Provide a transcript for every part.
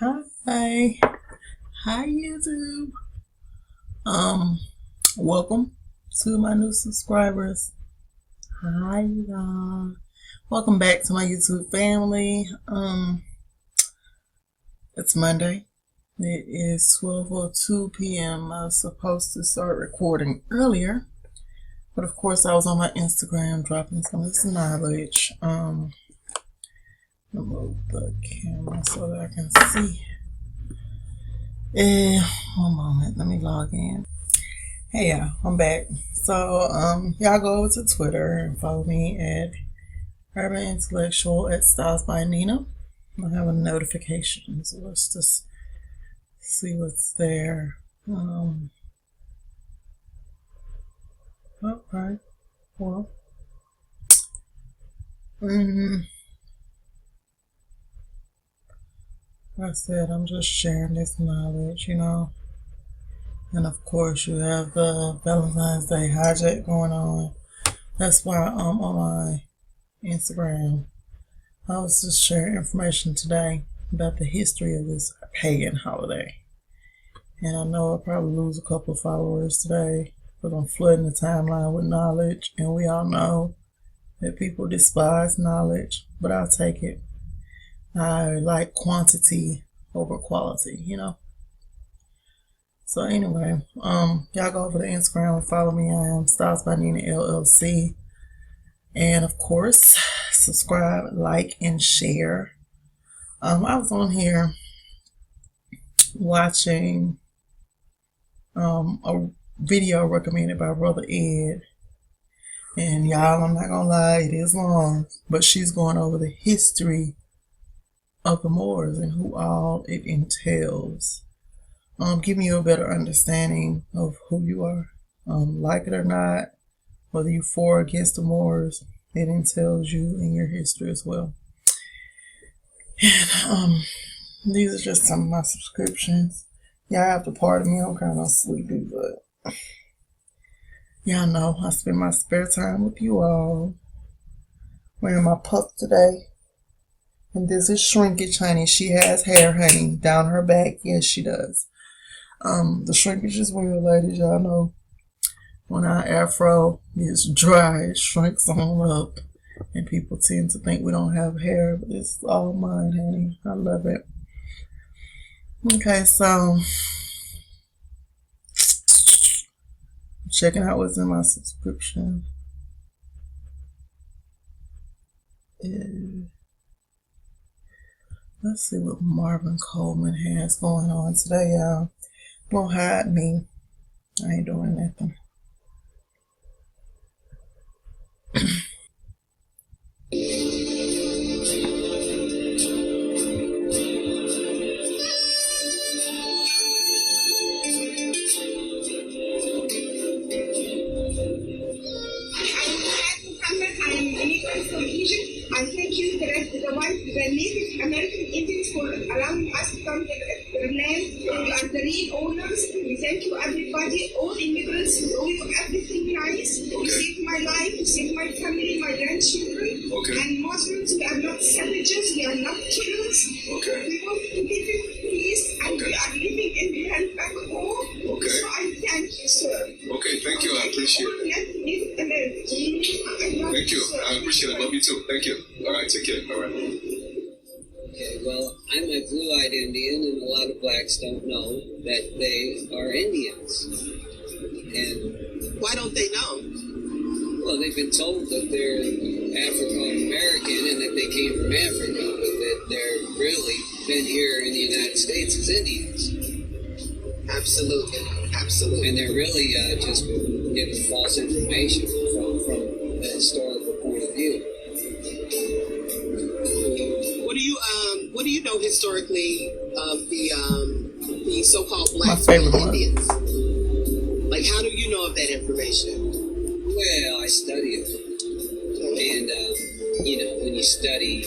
Hi, hi YouTube. Um, Welcome to my new subscribers. Hi y'all. Welcome back to my YouTube family. It's Monday. It is 12:02 p.m. I was supposed to start recording earlier, but of course I was on my Instagram dropping some of this knowledge. Move the camera so that I can see. One moment, let me log in. Hey y'all, I'm back. So y'all go over to Twitter and follow me at Urban Intellectual at Styles by Nina. I have a notification, so let's just see what's there. Okay. Well, like I said, I'm just sharing this knowledge, And of course, you have the Valentine's Day hijack going on. That's why I'm on my Instagram. I was just sharing information today about the history of this pagan holiday. And I know I'll probably lose a couple of followers today, but I'm flooding the timeline with knowledge. And we all know that people despise knowledge, but I'll take it. I like quantity over quality. So anyway, y'all go over to Instagram and follow me. I am Styles by Nina LLC. And of course, subscribe, like, and share. I was on here watching a video recommended by Brother Ed. And y'all, I'm not gonna lie, it is long, but she's going over the history of the Moors and who all it entails. Giving you a better understanding of who you are. Like it or not, whether you're for or against the Moors, it entails you in your history as well. And these are just some of my subscriptions. Y'all have to pardon me, I'm kind of sleepy, but y'all know I spend my spare time with you all. Wearing my puff today. And this is Shrinkage Honey. She has hair, honey, down her back. Yes, she does. The shrinkage is real, ladies. Y'all know when our afro is dry, it shrinks on up. And people tend to think we don't have hair, but it's all mine, honey. I love it. Okay, so checking out what's in my subscription. Let's see what Marvin Coleman has going on today, y'all. Don't hide me. I ain't doing nothing. I thank you, the Native American Indians, for allowing us to come to their land. You are the real owners. We thank you, everybody, all immigrants, who owe you everything nice. You saved my life, you saved my family, my grandchildren. And Muslims, we are not savages, we are not killers. We want to live in peace, and we are living in the land back home. So I thank you, sir. Okay, thank you. I appreciate it. Thank you. I appreciate it. Love you too. Thank you. All right, take care. All right. Okay, well, I'm a blue-eyed Indian, and a lot of blacks don't know that they are Indians. And why don't they know? Well, they've been told that they're African-American and that they came from Africa, but that they're really been here in the United States as Indians. Absolutely. Absolutely. And they're really just given false information from a historical point of view. What do you know historically of the so-called black Indians? Like, how do you know of that information? Well, I study it, and when you study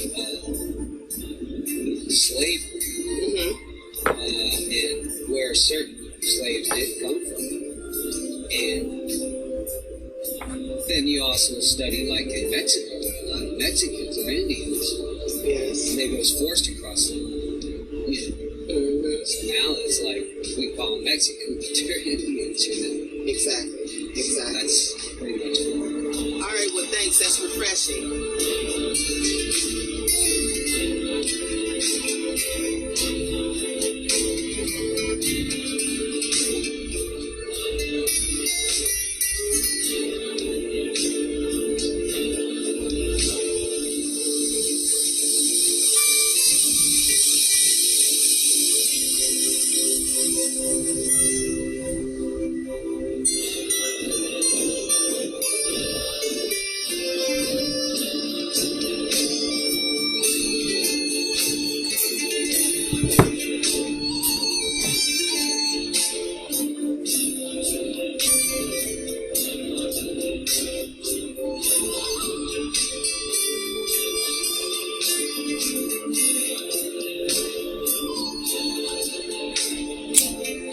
slavery and where certain slaves did come from, and then you also study, like in Mexico, a lot of Mexicans are Indians. Yes. And they was forced across them. So now it's like, we call them Mexican, but they're Indians, you know? Exactly. That's pretty much it. All right, well, thanks. That's refreshing.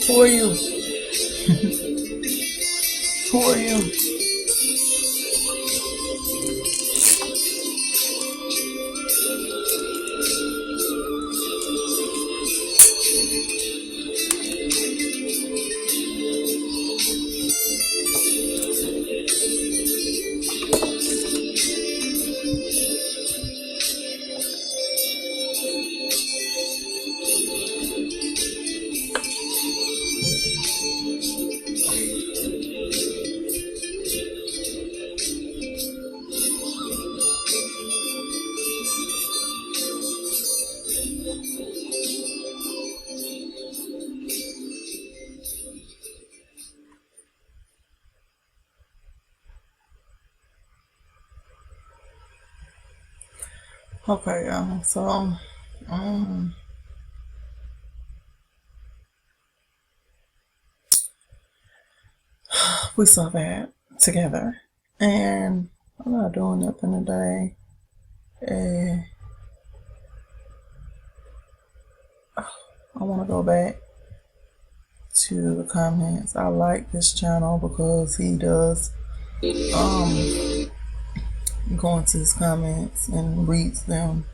Who are you? Who are you? Okay, y'all. So, um, we saw that together, and I'm not doing nothing today. And I want to go back to the comments. I like this channel because he does go into his comments and reads them.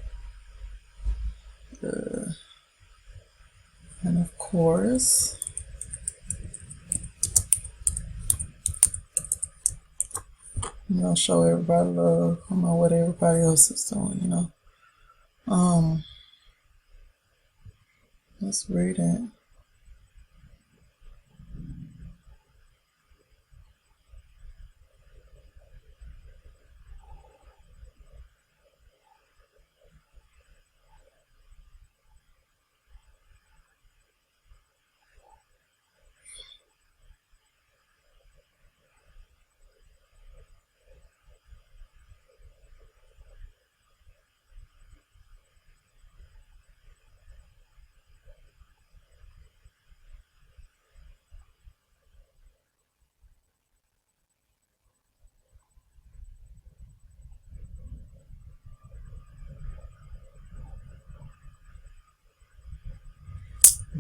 And of course, show everybody love. I don't know what everybody else is doing, Let's read it.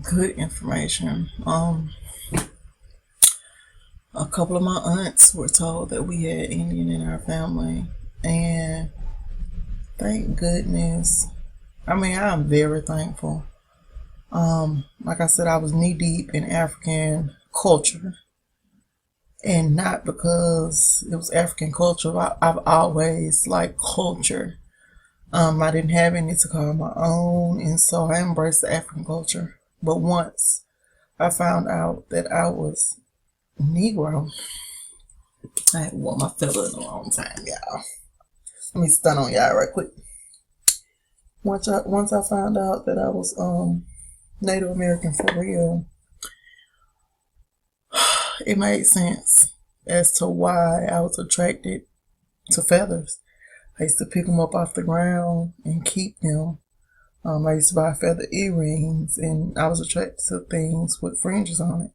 Good information. A couple of my aunts were told that we had Indian in our family, and thank goodness. I mean, I'm very thankful. Like I said, I was knee deep in African culture, and not because it was African culture. I've always liked culture. I didn't have any to call my own, and so I embraced the African culture. But once I found out that I was Negro, I hadn't worn my feather in a long time, y'all. Let me stun on y'all right quick. Once I found out that I was Native American for real, it made sense as to why I was attracted to feathers. I used to pick them up off the ground and keep them. I used to buy feather earrings, and I was attracted to things with fringes on it.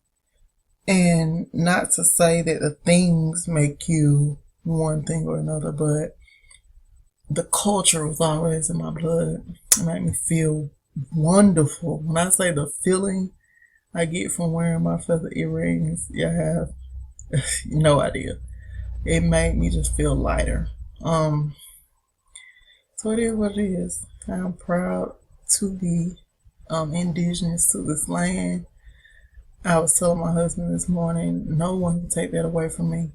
And not to say that the things make you one thing or another, but the culture was always in my blood. It made me feel wonderful. When I say the feeling I get from wearing my feather earrings, you have no idea. It made me just feel lighter. So it is what it is. I'm proud to be indigenous to this land. I was telling my husband this morning, no one can take that away from me.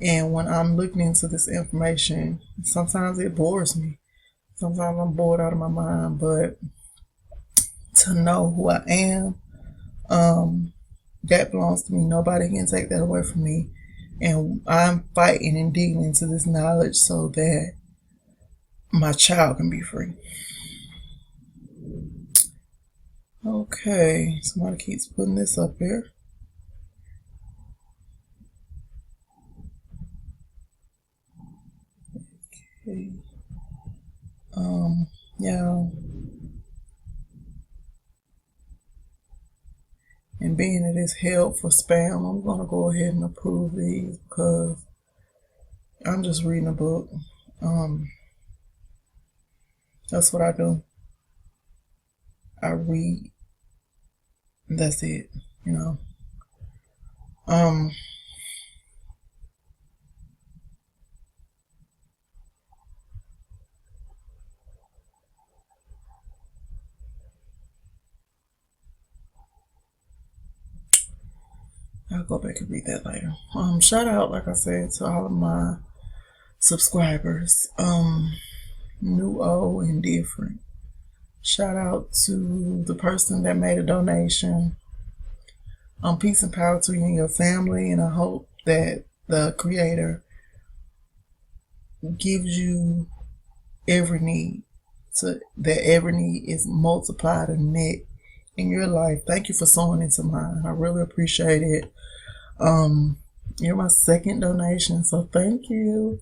And when I'm looking into this information, sometimes it bores me. Sometimes I'm bored out of my mind, but to know who I am, that belongs to me. Nobody can take that away from me. And I'm fighting and digging into this knowledge so that my child can be free. Okay, somebody keeps putting this up here. Okay. Yeah. And being it is held for spam, I'm gonna go ahead and approve these because I'm just reading a book. That's what I do. I read. That's it, you know. I'll go back and read that later. Shout out, like I said, to all of my subscribers, new, old, and different. Shout out to the person that made a donation. Peace and power to you and your family, and I hope that the Creator gives you every need, so that every need is multiplied and met in your life. Thank you for sowing into mine. I really appreciate it. You're my second donation, so thank you.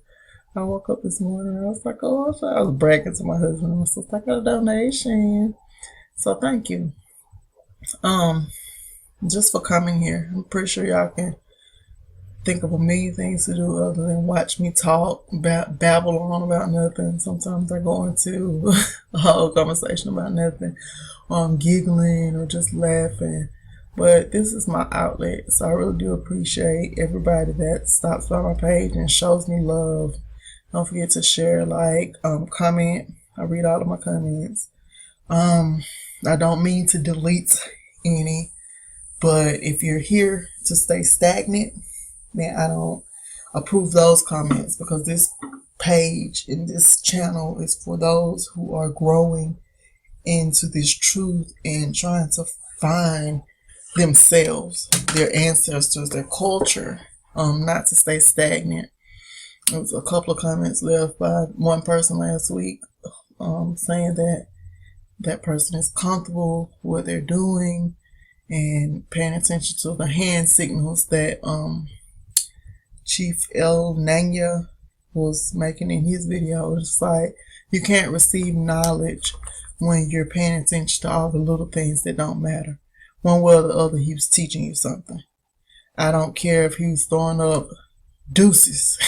I woke up this morning and I was like, oh, I was bragging to my husband. I was like, I got a donation. So thank you. Just for coming here. I'm pretty sure y'all can think of a million things to do other than watch me talk, babble on about nothing. Sometimes I go into a whole conversation about nothing, or I'm giggling or just laughing. But this is my outlet, so I really do appreciate everybody that stops by my page and shows me love. Don't forget to share, like, comment. I read all of my comments. I don't mean to delete any, but if you're here to stay stagnant, then I don't approve those comments, because this page and this channel is for those who are growing into this truth and trying to find themselves, their ancestors, their culture, not to stay stagnant. There was a couple of comments left by one person last week, saying that that person is comfortable with what they're doing and paying attention to the hand signals that Chief El Nanya was making in his video. It's like, you can't receive knowledge when you're paying attention to all the little things that don't matter. One way or the other, he was teaching you something. I don't care if he was throwing up deuces.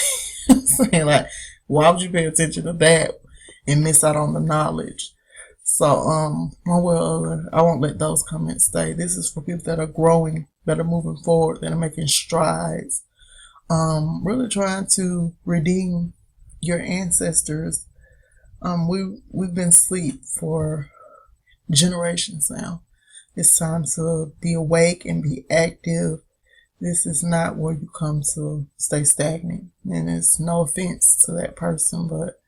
Saying like, why would you pay attention to that and miss out on the knowledge? So, one way or other, I won't let those comments stay. This is for people that are growing, that are moving forward, that are making strides. Really trying to redeem your ancestors. We've been asleep for generations now. It's time to be awake and be active. This is not where you come to stay stagnant. And it's no offense to that person, but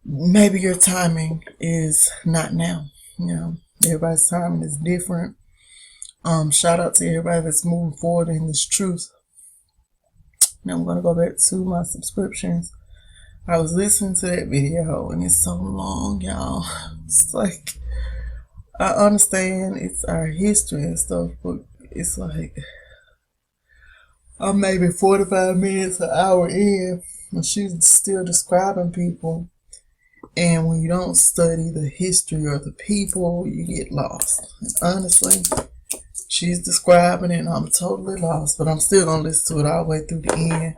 maybe your timing is not now. You know, everybody's timing is different. Shout out to everybody that's moving forward in this truth. Now I'm going to go back to my subscriptions. I was listening to that video and it's so long, y'all. It's like, I understand it's our history and stuff, but it's like, I'm maybe 45 minutes, an hour in, and she's still describing people. And when you don't study the history or the people, you get lost. And honestly, she's describing it and I'm totally lost, but I'm still going to listen to it all the way through the end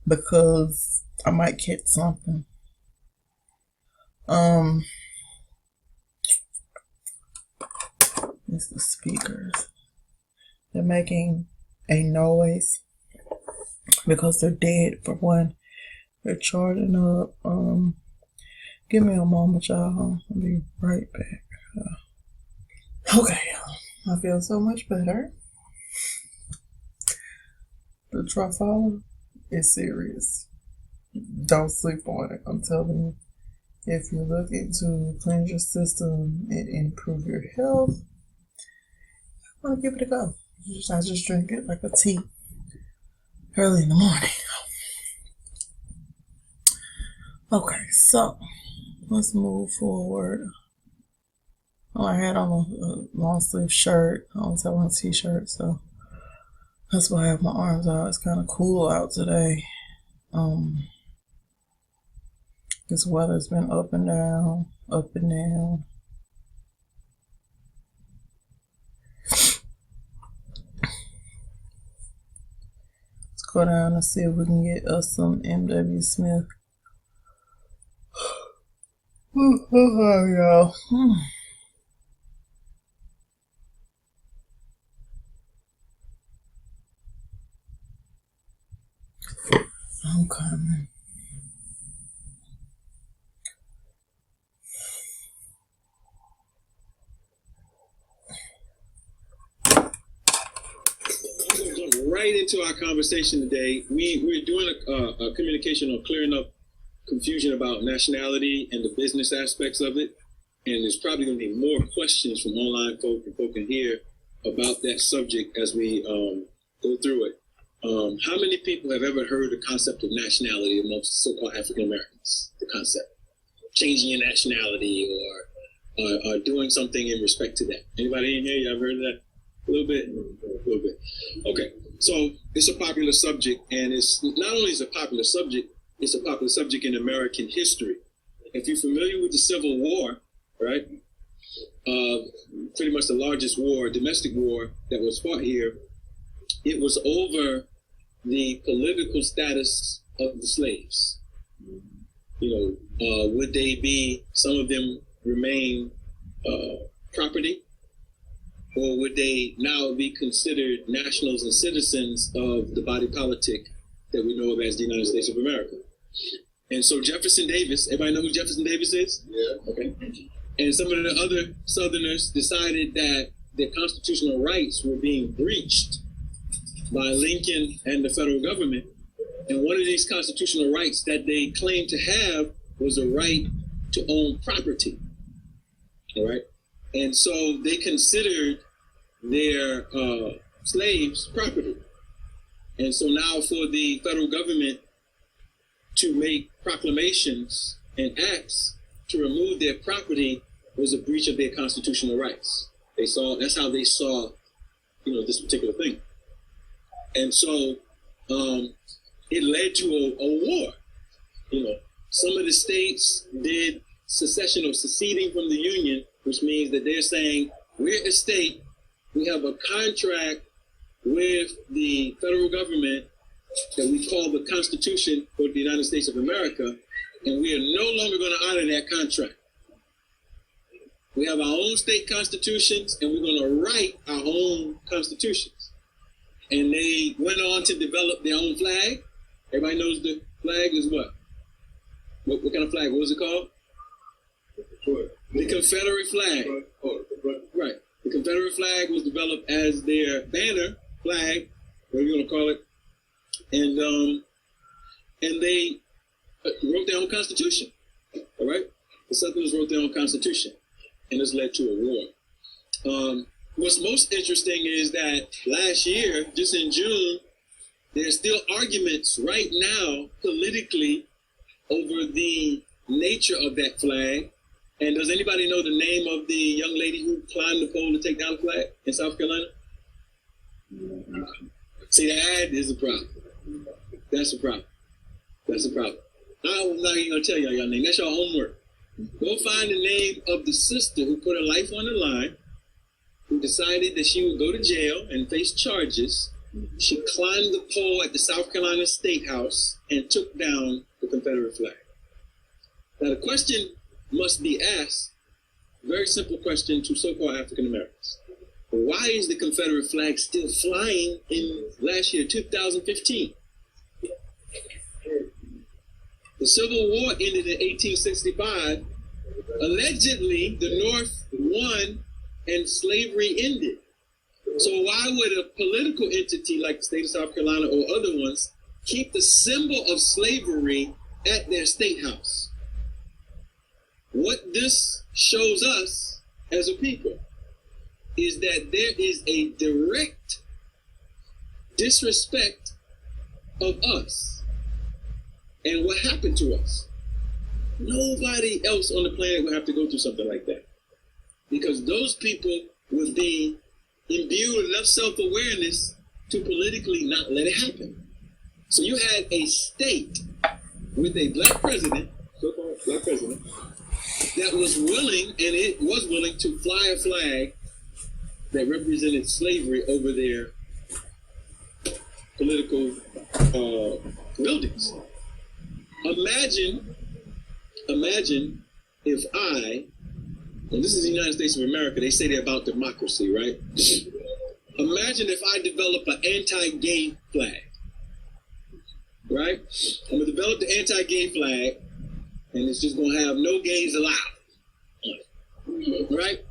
because I might catch something. It's the speakers. They're making a noise because they're dead, for one. They're charging up. Give me a moment, y'all. I'll be right back. Okay, I feel so much better. The Truffaut is serious. Don't sleep on it. I'm telling you. If you're looking to cleanse your system and improve your health, I want to give it a go. I just drink it like a tea early in the morning. Okay, so let's move forward. Oh, I had on a long sleeve shirt. I always have on a t-shirt, so that's why I have my arms out. It's kind of cool out today. This weather's been up and down, up and down. Let's go down and see if we can get us some M.W. Smith. Y'all. I'm coming. Right into our conversation today. We're doing a communication on clearing up confusion about nationality and the business aspects of it. And there's probably going to be more questions from online folk and folk in here about that subject as we go through it. How many people have ever heard the concept of nationality amongst so-called African Americans? The concept, changing your nationality or doing something in respect to that. Anybody in here? You ever heard of that? A little bit. Okay, so it's a popular subject, and it's not only is it a popular subject, it's a popular subject in American history. If you're familiar with the Civil War, right? Pretty much the largest war, domestic war that was fought here. It was over the political status of the slaves. You know, would they be, some of them remain property? Or would they now be considered nationals and citizens of the body politic that we know of as the United States of America? And so Jefferson Davis, everybody know who Jefferson Davis is? Yeah. Okay. And some of the other Southerners decided that their constitutional rights were being breached by Lincoln and the federal government. And one of these constitutional rights that they claimed to have was a right to own property. All right. And so they considered their slaves property. And so now for the federal government to make proclamations and acts to remove their property was a breach of their constitutional rights. That's how they saw, this particular thing. And so it led to a war. Some of the states did secession or seceding from the Union, which means that they're saying, we're a state, we have a contract with the federal government that we call the Constitution for the United States of America, and we are no longer going to honor that contract. We have our own state constitutions, and we're going to write our own constitutions. And they went on to develop their own flag. Everybody knows the flag is what? What kind of flag? What was it called? The Confederate flag. Right. The Confederate flag was developed as their banner flag, whatever you want to call it. And they wrote their own constitution. All right? The Southerners wrote their own constitution. And this led to a war. What's most interesting is that last year, just in June, there's still arguments right now politically over the nature of that flag. And does anybody know the name of the young lady who climbed the pole to take down the flag in South Carolina? See, that is a problem. That's a problem. I'm not even going to tell y'all name. That's your homework. Go find the name of the sister who put her life on the line, who decided that she would go to jail and face charges. She climbed the pole at the South Carolina State House and took down the Confederate flag. Now, the question must be asked, very simple question to so-called African Americans. Why is the Confederate flag still flying in last year, 2015? The Civil War ended in 1865. Allegedly, the North won and slavery ended. So why would a political entity like the state of South Carolina or other ones keep the symbol of slavery at their state house? What this shows us as a people is that there is a direct disrespect of us and what happened to us. Nobody else on the planet would have to go through something like that, because those people would be imbued with enough self-awareness to politically not let it happen. So you had a state with a black president, so-called black president, that was willing, and it was willing to fly a flag that represented slavery over their political buildings. Imagine if and this is the United States of America, they say they're about democracy, right? Imagine if I develop an anti-gay flag, right? I'm gonna develop the anti-gay flag, and it's just gonna have no gays allowed, right?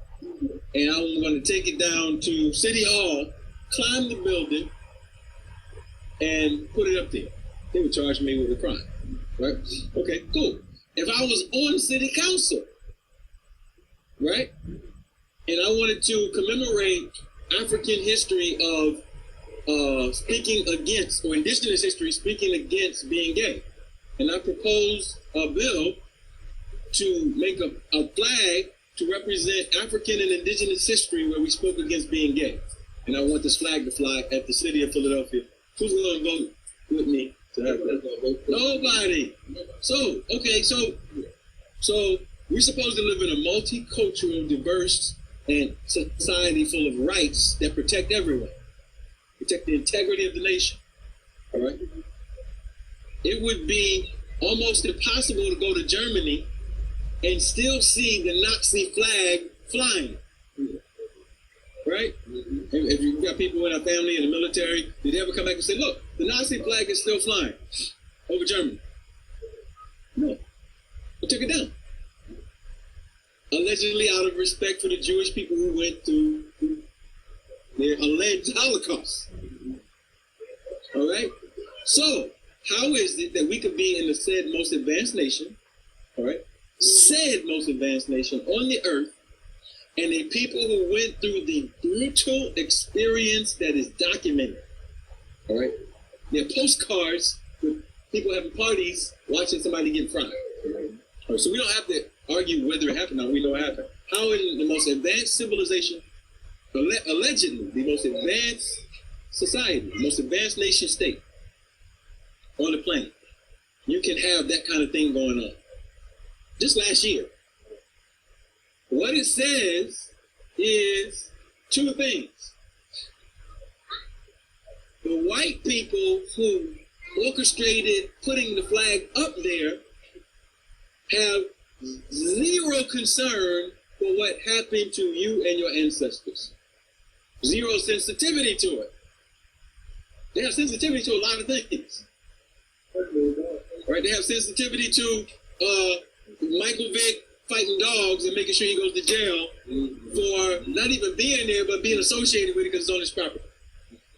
And I'm gonna take it down to City Hall, climb the building, and put it up there. They would charge me with a crime, right? Okay, cool. If I was on city council, right, and I wanted to commemorate African history of speaking against, or indigenous history speaking against being gay, and I proposed a bill to make a flag to represent African and indigenous history where we spoke against being gay, and I want this flag to fly at the city of Philadelphia. Who's going to vote with me to have that? Nobody. So, okay, so we're supposed to live in a multicultural, diverse, and society full of rights that protect everyone, protect the integrity of the nation. All right. It would be almost impossible to go to Germany and still see the Nazi flag flying. Right? If you've got people in our family in the military, did they ever come back and say, look, the Nazi flag is still flying over Germany? No. They took it down. Allegedly out of respect for the Jewish people who went through their alleged Holocaust. All right? So, how is it that we could be in the said most advanced nation, all right, said most advanced nation on the earth, and the people who went through the brutal experience that is documented, all right? There are postcards with people having parties watching somebody get fried. All right, so we don't have to argue whether it happened or not. We know it happened. How in the most advanced civilization, allegedly the most advanced society, the most advanced nation state on the planet, you can have that kind of thing going on? Just last year. What it says is two things. The white people who orchestrated putting the flag up there have zero concern for what happened to you and your ancestors. Zero sensitivity to it. They have sensitivity to a lot of things. Right? They have sensitivity to Michael Vick fighting dogs and making sure he goes to jail for not even being there, but being associated with it because it's on his property.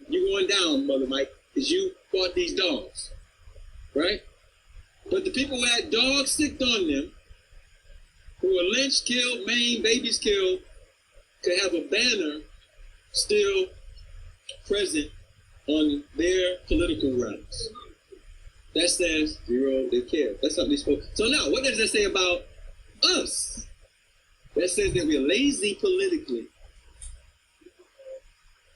You're going down, Mother Mike, because you bought these dogs, right? But the people who had dogs sicked on them, who were lynched, killed, maimed, babies killed, could have a banner still present on their political rallies. That says zero, they care. That's something they spoke. So now, what does that say about us? That says that we're lazy politically.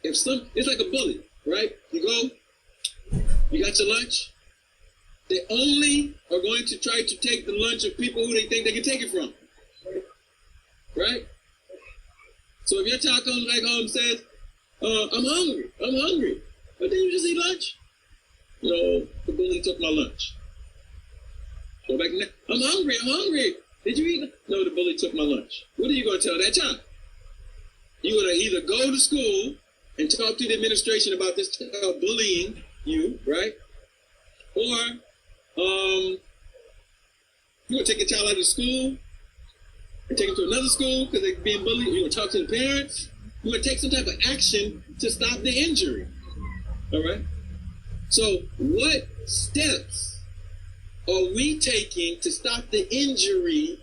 It's like a bully, right? You go, you got your lunch. They only are going to try to take the lunch of people who they think they can take it from. Right? So if your child comes back home and says, I'm hungry. But then you just eat lunch. You know, the bully took my lunch. Go back and I'm hungry. Did you eat? No, the bully took my lunch. What are you going to tell that child? You're going to either go to school and talk to the administration about this child bullying you, right? Or you're going to take your child out of school and take them to another school because they're being bullied. You're going to talk to the parents. You're going to take some type of action to stop the injury. All right? So what steps are we taking to stop the injury,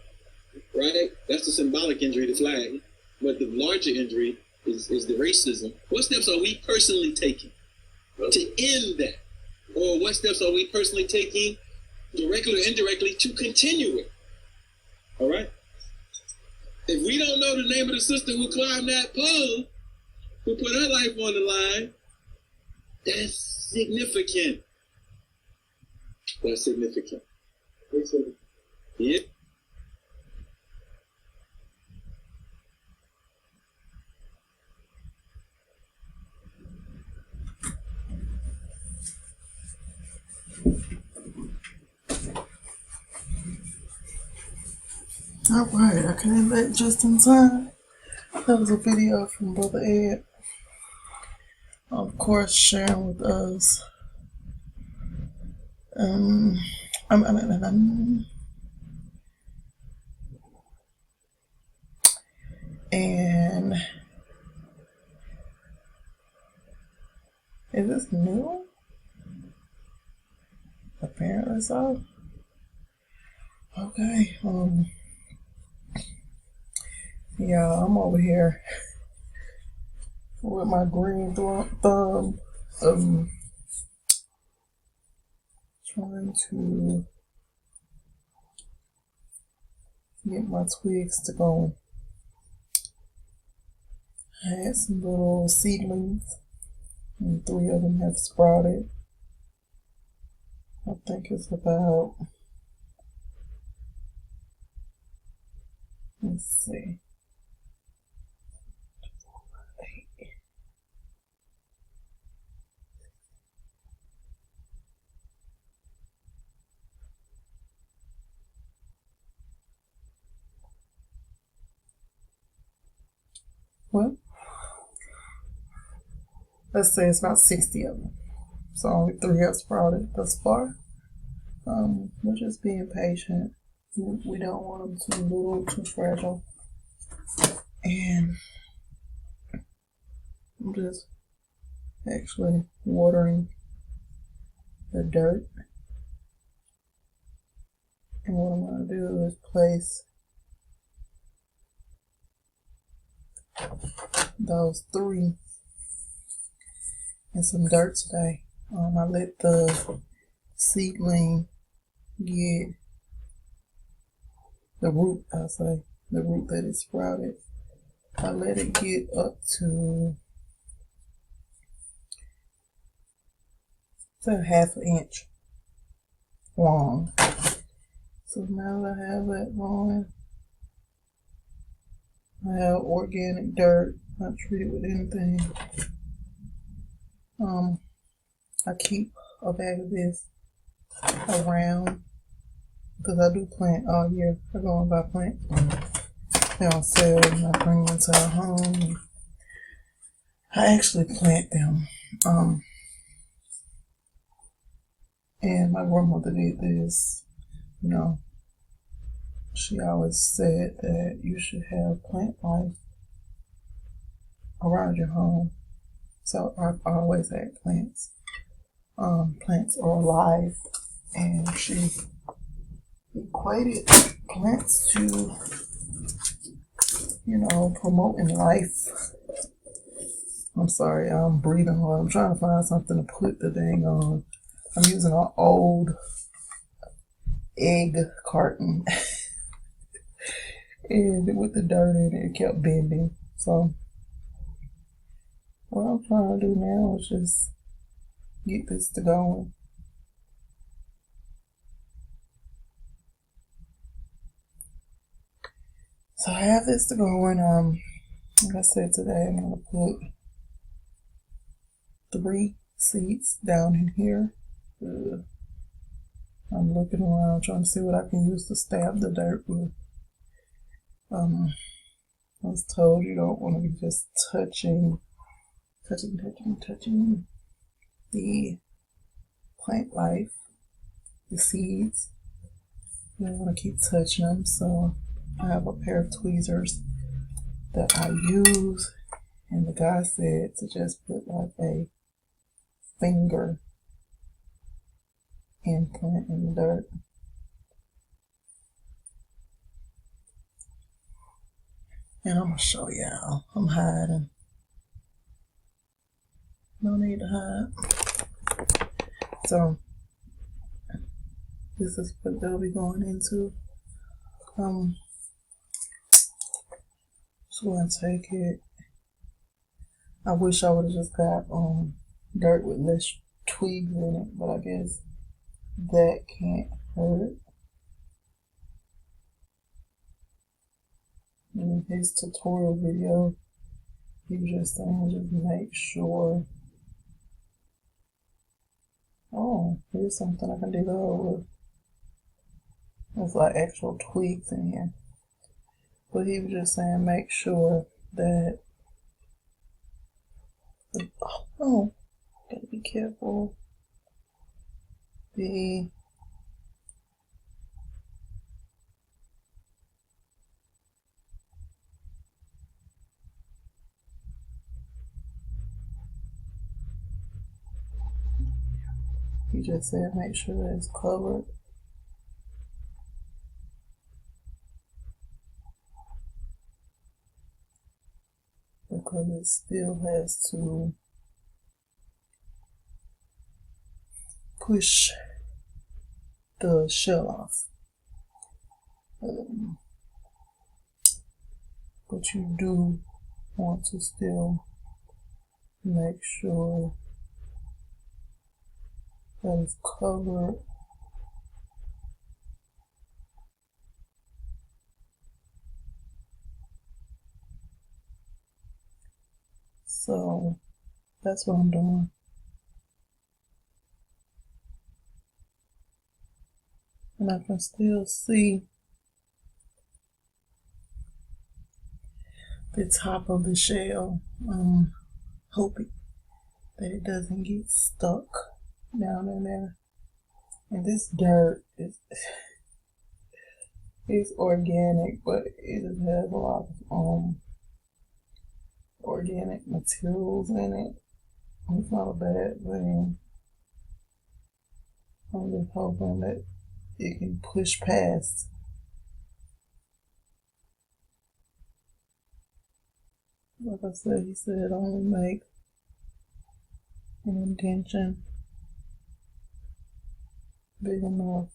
right? That's the symbolic injury, the flag. But the larger injury is the racism. What steps are we personally taking to end that? Or what steps are we personally taking, directly or indirectly, to continue it? All right? If we don't know the name of the sister who climbed that pole, who put her life on the line, that's significant. That's significant. Yeah. All right, I came back just in time. That was a video from Brother Ed, of course, sharing with us. And is this new? Apparently so. Okay. Yeah, I'm over here with my green thumb, trying to get my twigs to go. I had some little seedlings, and 3 of them have sprouted. I think it's about, let's see, 8. Well, let's say it's about 60 of them. So only 3 have sprouted thus far. We're just being patient. We don't want them too little, too fragile. And I'm just actually watering the dirt. And what I'm going to do is place those 3 in some dirt today. I let the seedling get the root, the root that is sprouted. I let it get up to half an inch long. So now that I have that going, I have organic dirt, not treated with anything. I keep a bag of this around because I do plant all year. I go and buy plants. They're on sale and I bring them to our home. I actually plant them. And my grandmother did this. You know, she always said that you should have plant life around your home. So I've always had plants. Plants are alive, and she equated plants to, promoting life. I'm sorry, I'm breathing hard. I'm trying to find something to put the dang on. I'm using an old egg carton, and with the dirt in it, it kept bending. So what I'm trying to do now is just get this to going. So I have this to going. Like I said today, I'm gonna put 3 seeds down in here. I'm looking around trying to see what I can use to stab the dirt with. I was told you don't want to be just touching the plant life, the seeds. You don't want to keep touching them, so I have a pair of tweezers that I use, and the guy said to just put like a finger imprint in the dirt. And I'm gonna show y'all. I'm hiding. No need to hide. So this is what they'll be going into. So I take it. I wish I would have just got dirt with less twigs in it, but I guess that can't hurt. In his tutorial video, he was just saying just make sure. Oh, here's something I can dig over with. There's like actual twigs in here. But he was just saying make sure that oh, gotta be careful. He just said make sure that it's covered. Because it still has to push the shell off. But you do want to still make sure that it's covered. So that's what I'm doing. And I can still see the top of the shell. Hoping that it doesn't get stuck down in there. And this dirt is it's organic, but it just has a lot of organic materials in it. It's not a bad thing. I'm just hoping that it can push past. Like I said, he said only make an indention big enough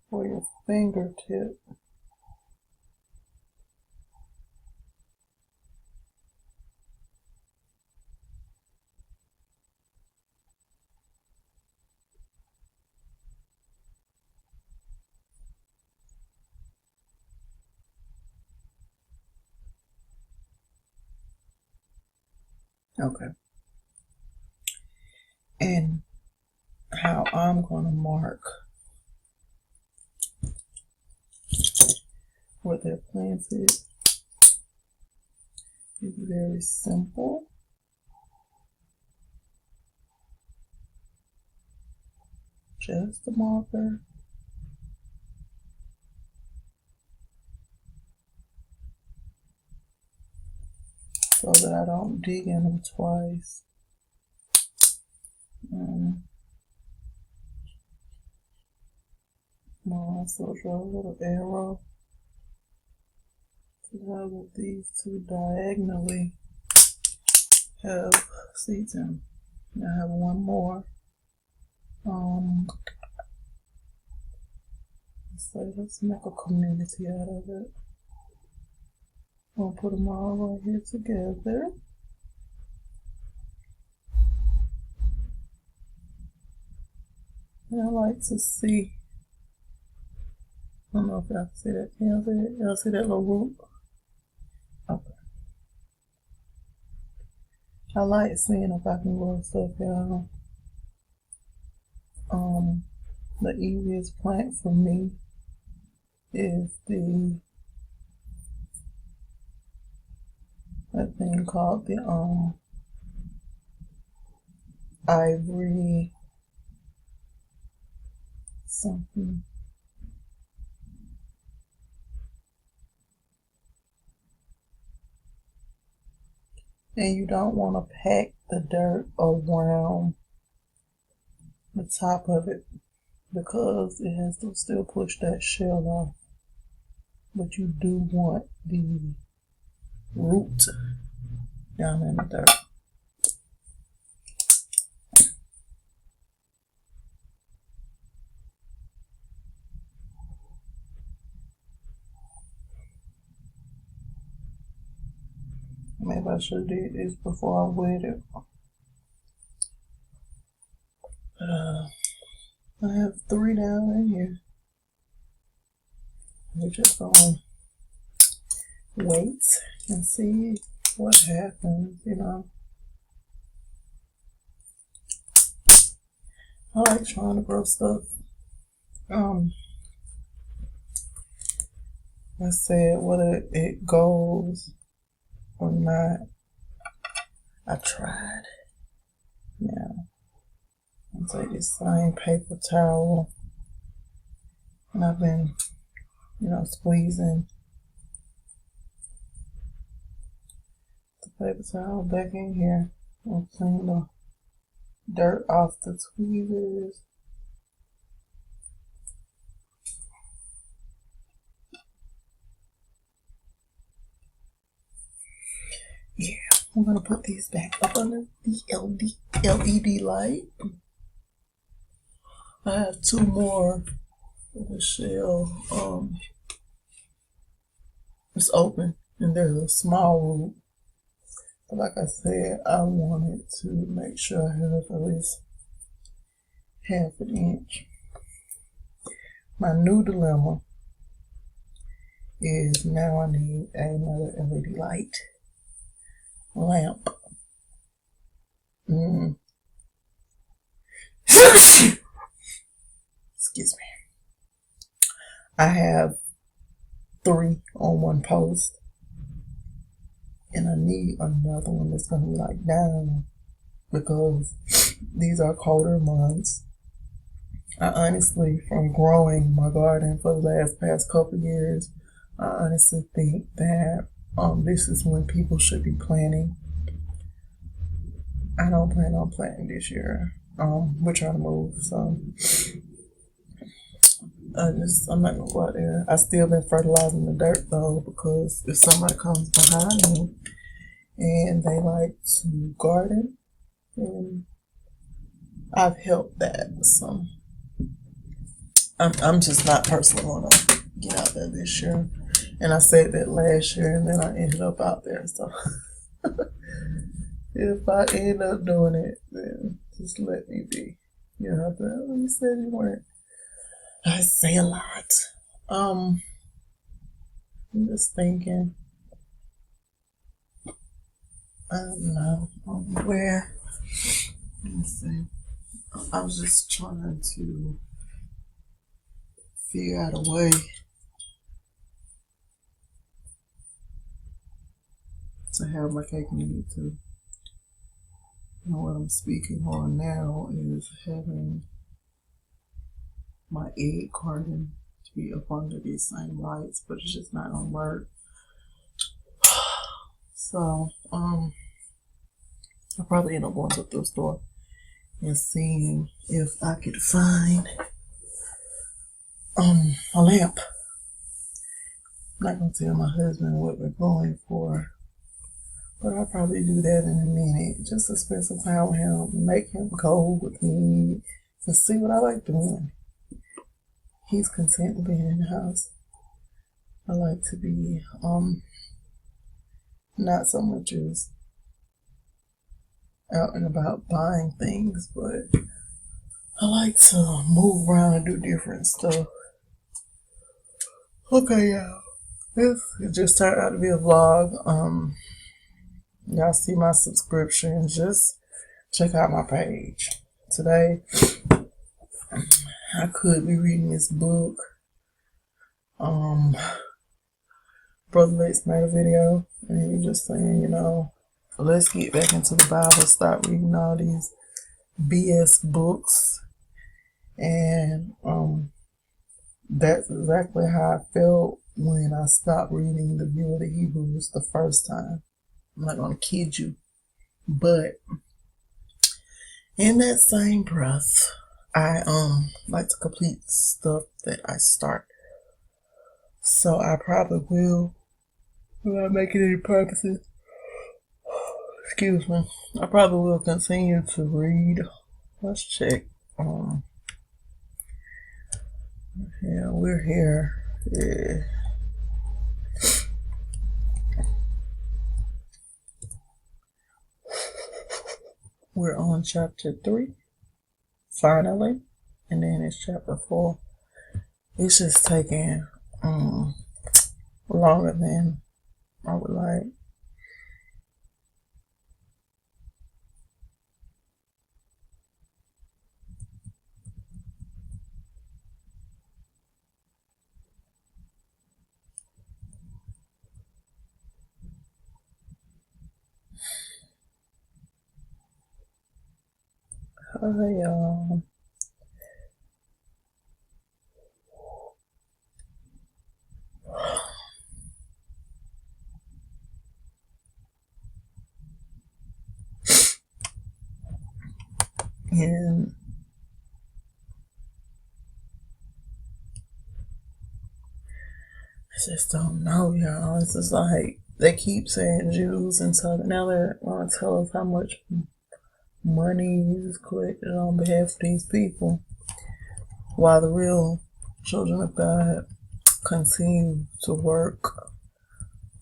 for your fingertip. Okay. And how I'm going to mark where they're planted is very simple. Just a marker. So that I don't dig in them twice. I also draw a little arrow to have these two diagonally have seeds in. I have one more. Let's make a community out of it. I'll put them all right here together. And I like to see, I don't know if y'all can see that. Y'all see that little root? Okay. I like seeing if I can grow stuff, y'all. The easiest plant for me is that thing called the ivory something. And you don't want to pack the dirt around the top of it because it has to still push that shell off. But you do want the root down in the dirt. Maybe I should have did this before I wetted. I have 3 down in here. We're just gonna wait and see what happens, you know. I like trying to grow stuff. I said whether it goes or not, I tried. Now, I'll take this same paper towel, and I've been, squeezing the paper towel back in here and clean the dirt off the tweezers. Yeah, I'm gonna put these back up under the LED light. I have 2 more for the shell. It's open and there's a small root. But like I said, I wanted to make sure I have at least half an inch. My new dilemma is now I need another LED light lamp. Excuse me. I have 3 on one post, and I need another one that's gonna be like down because these are colder months. I honestly, from growing my garden for the past couple years, I honestly think that this is when people should be planting. I don't plan on planting this year. We're trying to move, so I'm not gonna go out there. I still been fertilizing the dirt though, because if somebody comes behind me and they like to garden, then I've helped that. So I'm just not personally gonna get out there this year. And I said that last year, and then I ended up out there. So if I end up doing it, then just let me be. You know, but you said you weren't. I say a lot. I'm just thinking. I don't know where. Let me see. I was just trying to figure out a way to have my cake and eat it too. You know, what I'm speaking on now is having my egg carton to be up under these same lights, but it's just not gonna work. So, I'll probably end up going to the thrift store and seeing if I could find a lamp. I'm not gonna tell my husband what we're going for, but I'll probably do that in a minute, just to spend some time with him, make him go with me, and see what I like doing. He's content being in the house. I like to be, not so much as out and about buying things, but I like to move around and do different stuff. Okay, y'all. This just turned out to be a vlog. Y'all see my subscription, just check out my page. Today, I could be reading this book. Brother Lex made a video, and he was just saying, let's get back into the Bible, stop reading all these BS books. And that's exactly how I felt when I stopped reading the View of the Hebrews the first time. I'm not gonna kid you. But in that same breath, I like to complete stuff that I start. So I probably will, without making any purposes, excuse me, I probably will continue to read. Let's check. Yeah, we're here. Yeah. We're on chapter 3, finally, and then it's chapter 4. It's just taking longer than I would like. Hi, y'all. And I just don't know, y'all. It's just like they keep saying Jews and so now they're going to tell us how much money is collected on behalf of these people, while the real children of God continue to work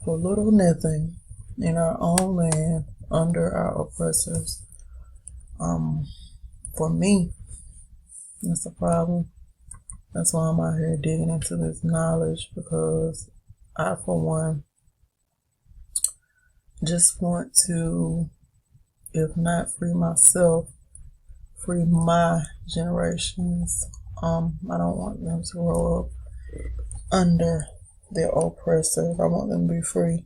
for little nothing in our own land under our oppressors. For me, that's a problem. That's why I'm out here digging into this knowledge, because I, for one, just want to, if not free myself, free my generations. I don't want them to grow up under their oppressor. I want them to be free.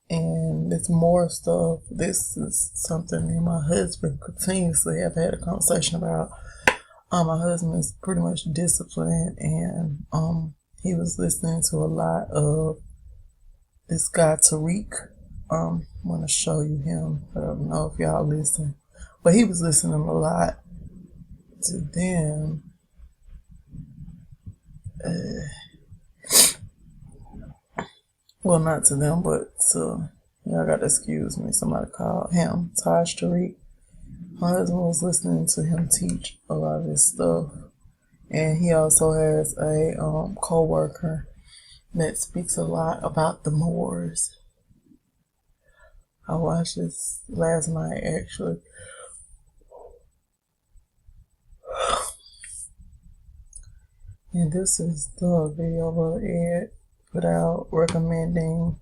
And it's more stuff. This is something me and my husband continuously have had a conversation about. My husband is pretty much disciplined, and he was listening to a lot of this guy Tariq. I'm gonna show you him. I don't know if y'all listen, but he was listening a lot to them. Well, not to them, but to, y'all gotta excuse me, somebody called him Taj Tariq. My husband was listening to him teach a lot of this stuff, and he also has a co-worker that speaks a lot about the Moors. I watched this last night, actually. And this is the video Brother Ed put out recommending.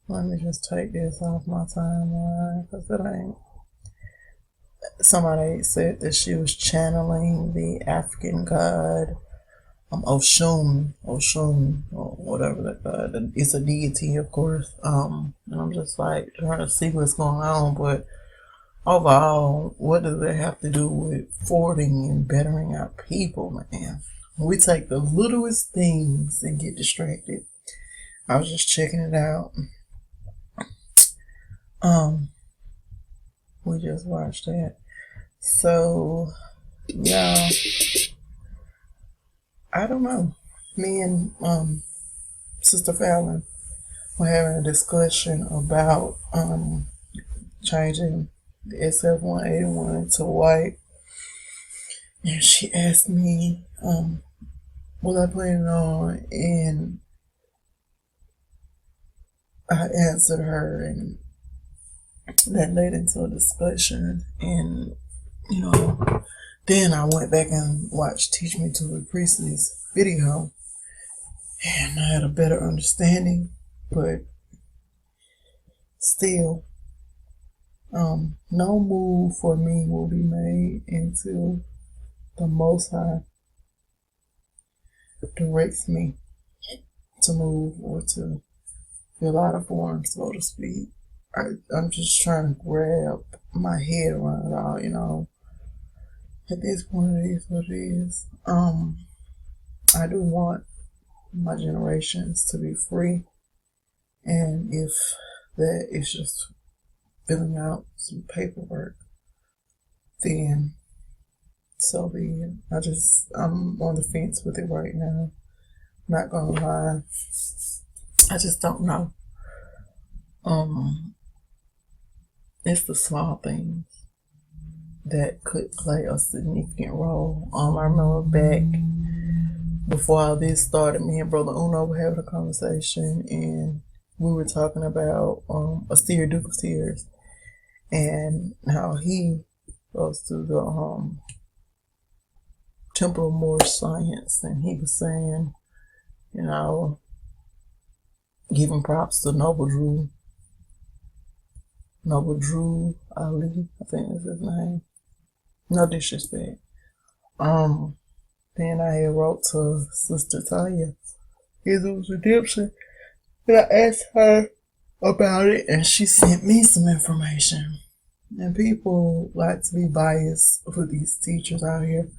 Let me just take this off my timeline, because it ain't. Somebody said that she was channeling the African god Oshun, or whatever that god. It's a deity, of course. And I'm just like trying to see what's going on, but overall, what does that have to do with forwarding and bettering our people, man? We take the littlest things and get distracted. I was just checking it out. We just watched that. So, yeah, I don't know. Me and Sister Fallon were having a discussion about changing the SF-181 to white. And she asked me what I planned on, and I answered her, and that led into a discussion. And then I went back and watched Teach Me to Read Priestley's video, and I had a better understanding, but still, no move for me will be made until the Most High directs me to move or to fill out a form, so to speak. I'm just trying to grab my head around it all, At this point, it is what it is. I do want my generations to be free, and if that it's just filling out some paperwork, then so be it. I'm on the fence with it right now. Not gonna lie. I just don't know. It's the small things that could play a significant role. I remember back before all this started, me and Brother Uno were having a conversation, and we were talking about a seer, Duke of Seers, and how he goes to the Temple of Moorish Science, and he was saying, giving props to Noble Drew Ali, I think that's his name. No disrespect. Then I had wrote to Sister Tanya, Jesus Redemption, and I asked her about it, and she sent me some information. And people like to be biased with these teachers out here.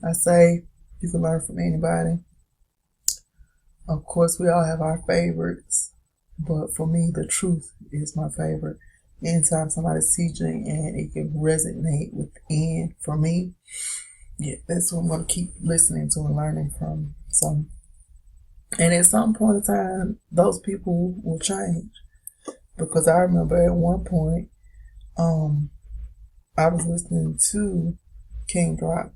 I say you can learn from anybody. Of course, we all have our favorites, but for me, the truth is my favorite. Anytime somebody's teaching and it can resonate within, for me, yeah, that's what I'm going to keep listening to and learning from. So, and at some point in time, those people will change. Because I remember at one point, I was listening to King Drop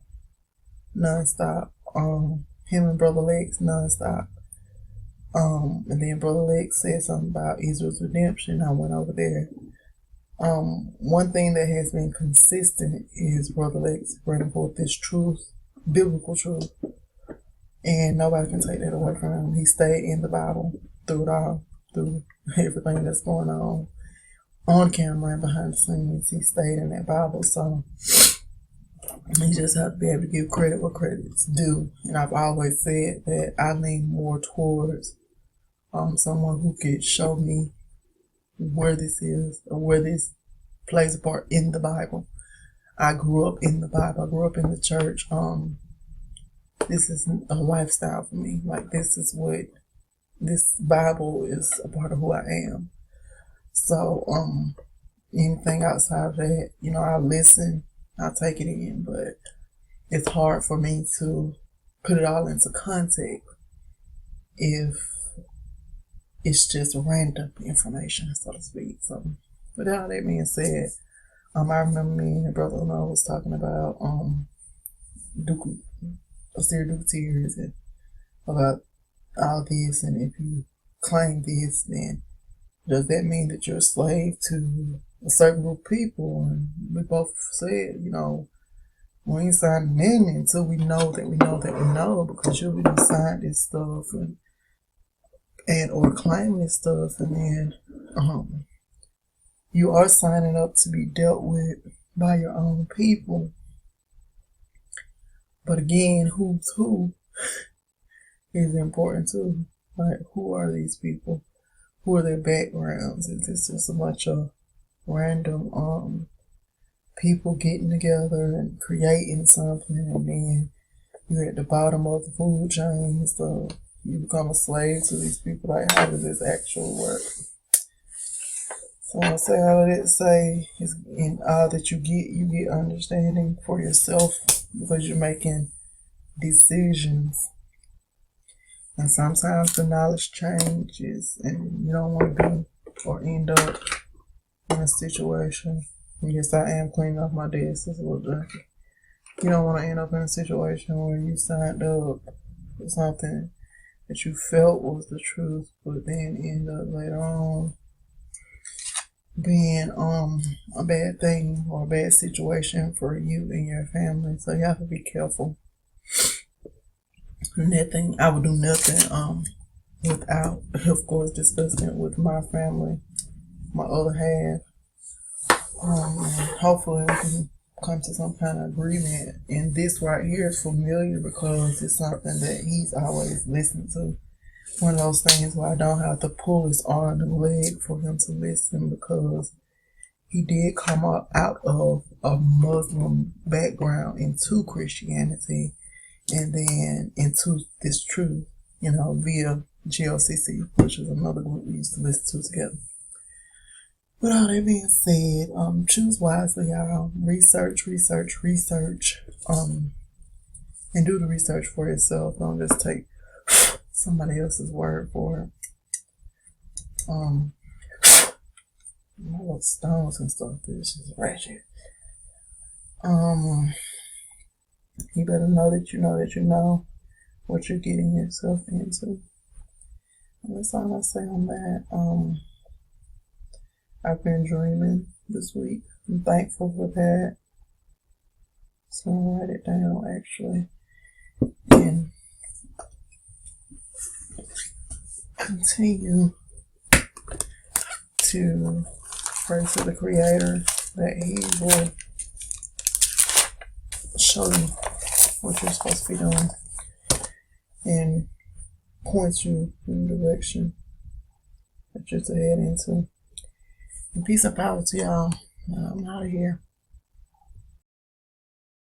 nonstop. Him and Brother Lex nonstop. And then Brother Lex said something about Israel's redemption. I went over there. One thing that has been consistent is Brother Lex bringing forth this truth, biblical truth, and nobody can take that away from him. He stayed in the Bible through it all, through everything that's going on camera and behind the scenes. He stayed in that Bible, so you just have to be able to give credit where credit's due. And I've always said that I lean more towards someone who could show me where this is or where this plays a part in the Bible. I grew up in the Bible. I grew up in the church. This is a lifestyle for me. Like, this is what this Bible is a part of who I am. So anything outside of that, I listen, I'll take it in, but it's hard for me to put it all into context if it's just random information, so to speak. So, with all that being said, I remember me and Brother Uno was talking about Duke of Tears and about all this, and if you claim this, then does that mean that you're a slave to a certain group of people? And we both said, we ain't signing in until we know that we know that we know, because you'll be signing this stuff and or claiming this stuff, and then you are signing up to be dealt with by your own people. But again, who's who is important too. Like, who are these people? Who are their backgrounds? Is this just a bunch of random people getting together and creating something, and then you're at the bottom of the food chain, so you become a slave to these people? Like, how does this actually work? So I say all of that to say is, in all that you get understanding for yourself, because you're making decisions. And sometimes the knowledge changes, and you don't want to be or end up in a situation. Yes, I am cleaning off my desk. It's a little dirty. You don't want to end up in a situation where you signed up for something that you felt was the truth, but then end up later on being a bad thing or a bad situation for you and your family. So you have to be careful. Nothing, I would do nothing without, of course, discussing it with my family, my other half. Hopefully we can come to some kind of agreement. And this right here is familiar because it's something that he's always listened to. One of those things where I don't have to pull his arm and leg for him to listen, because he did come up out of a Muslim background into Christianity, and then into this truth, via GLCC, which is another group we used to listen to together. With all that being said, choose wisely, y'all. Research, and do the research for yourself. Don't just take somebody else's word for it. My little stones and stuff, this is ratchet. You better know that you know what you're getting yourself into. And that's all I say on that. I've been dreaming this week. I'm thankful for that. So I'll write it down actually. And continue to pray to the Creator that He will show you what you're supposed to be doing and point you in the direction that you're to head into. And peace and power to y'all. I'm out of here.